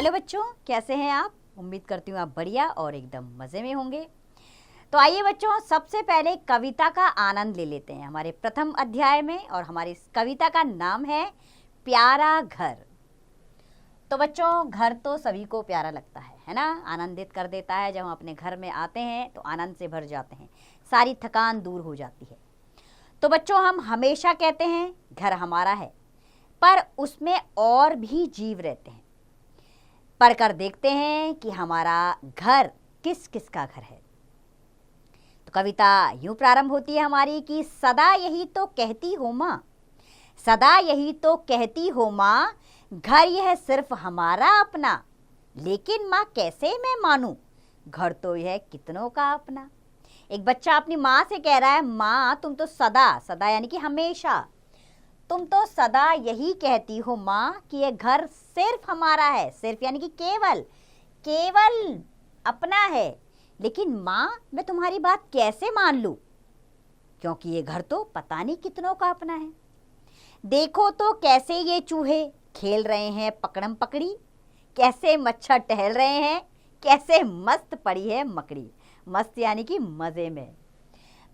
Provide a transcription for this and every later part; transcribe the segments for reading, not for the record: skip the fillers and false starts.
Hello बच्चों, कैसे हैं आप? उम्मीद करती हूँ आप बढ़िया और एकदम मज़े में होंगे। तो आइए बच्चों, सबसे पहले कविता का आनंद ले लेते हैं हमारे प्रथम अध्याय में। और हमारी इस कविता का नाम है प्यारा घर। तो बच्चों, घर तो सभी को प्यारा लगता है ना? आनंदित कर देता है। जब हम अपने घर में आते हैं तो आनंद से भर जाते हैं, सारी थकान दूर हो जाती है। तो बच्चों, हम हमेशा कहते हैं घर हमारा है, पर उसमें और भी जीव रहते हैं। पढ़कर देखते हैं कि हमारा घर किस किस का घर है। तो कविता यूं प्रारंभ होती है हमारी कि सदा यही तो कहती हो माँ, सदा यही तो कहती हो माँ, घर यह सिर्फ हमारा अपना। लेकिन माँ कैसे मैं मानूं, घर तो यह कितनों का अपना। एक बच्चा अपनी माँ से कह रहा है, माँ तुम तो सदा, सदा यानी कि हमेशा, तुम तो सदा यही कहती हो माँ कि ये घर सिर्फ हमारा है। सिर्फ यानी कि केवल, केवल अपना है। लेकिन माँ मैं तुम्हारी बात कैसे मान लूँ, क्योंकि ये घर तो पता नहीं कितनों का अपना है। देखो तो कैसे ये चूहे खेल रहे हैं पकड़म पकड़ी, कैसे मच्छर टहल रहे हैं, कैसे मस्त पड़ी है मकड़ी। मस्त यानी कि मज़े में।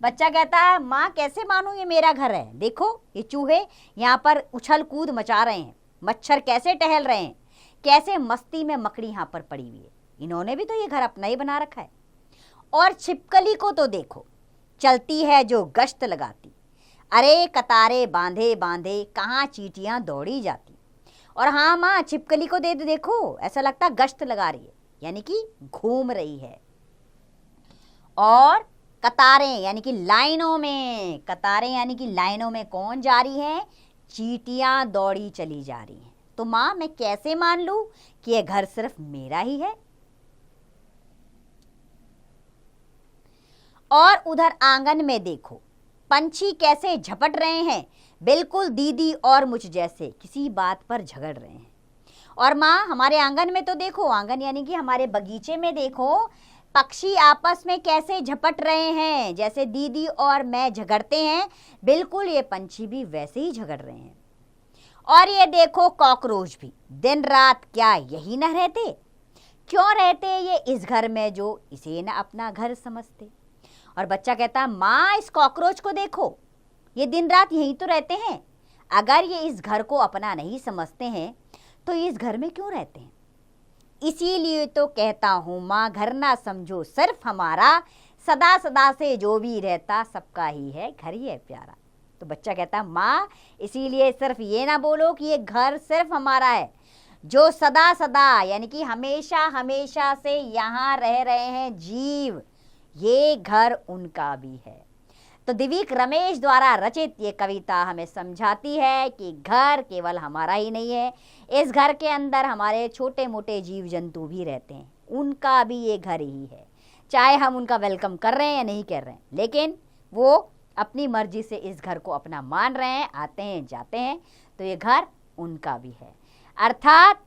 बच्चा कहता है, माँ कैसे मानूं ये मेरा घर है। देखो ये चूहे यहाँ पर उछल कूद मचा रहे हैं, मच्छर कैसे टहल रहे हैं, कैसे मस्ती में मकड़ी यहाँ पर पड़ी हुई है। इन्होंने भी तो ये घर अपना ही बना रखा है। और छिपकली को तो देखो, चलती है जो गश्त लगाती। अरे कतारे बांधे बांधे कहाँ चींटियाँ दौड़ी जाती। और हाँ माँ, छिपकली को देखो, ऐसा लगता गश्त लगा रही है, यानी कि घूम रही है। और कतारें यानी कि लाइनों में, कतारें यानी कि लाइनों में कौन जा रही है? चींटियां दौड़ी चली जा रही हैं। तो माँ मैं कैसे मान लूं कि यह घर सिर्फ मेरा ही है। और उधर आंगन में देखो, पंछी कैसे झपट रहे हैं, बिल्कुल दीदी और मुझ जैसे किसी बात पर झगड़ रहे हैं। और माँ हमारे आंगन में तो देखो, आंगन यानी कि हमारे बगीचे में देखो, पक्षी आपस में कैसे झपट रहे हैं, जैसे दीदी और मैं झगड़ते हैं, बिल्कुल ये पंछी भी वैसे ही झगड़ रहे हैं। और ये देखो कॉकरोच भी दिन रात क्या यही न रहते, क्यों रहते ये इस घर में जो इसे न अपना घर समझते। और बच्चा कहता है, माँ इस कॉकरोच को देखो, ये दिन रात यहीं तो रहते हैं। अगर ये इस घर को अपना नहीं समझते हैं तो ये इस घर में क्यों रहते हैं। इसीलिए तो कहता हूँ माँ, घर ना समझो सिर्फ हमारा, सदा सदा से जो भी रहता सबका ही है, घर ही है प्यारा। तो बच्चा कहता है, माँ इसीलिए सिर्फ ये ना बोलो कि ये घर सिर्फ हमारा है, जो सदा सदा यानी कि हमेशा हमेशा से यहाँ रह रहे हैं जीव, ये घर उनका भी है। तो दिव्यक रमेश द्वारा रचित ये कविता हमें समझाती है कि घर केवल हमारा ही नहीं है, इस घर के अंदर हमारे छोटे मोटे जीव जंतु भी रहते हैं, उनका भी ये घर ही है। चाहे हम उनका वेलकम कर रहे हैं या नहीं कर रहे हैं, लेकिन वो अपनी मर्जी से इस घर को अपना मान रहे हैं, आते हैं जाते हैं, तो ये घर उनका भी है। अर्थात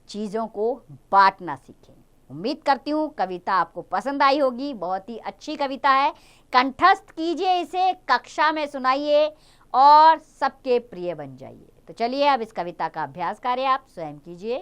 चीज़ों को बांटना सीखें। उम्मीद करती हूँ कविता आपको पसंद आई होगी। बहुत ही अच्छी कविता है, कंठस्थ कीजिए इसे, कक्षा में सुनाइए और सबके प्रिय बन जाइए। तो चलिए अब इस कविता का अभ्यास कार्य आप स्वयं कीजिए।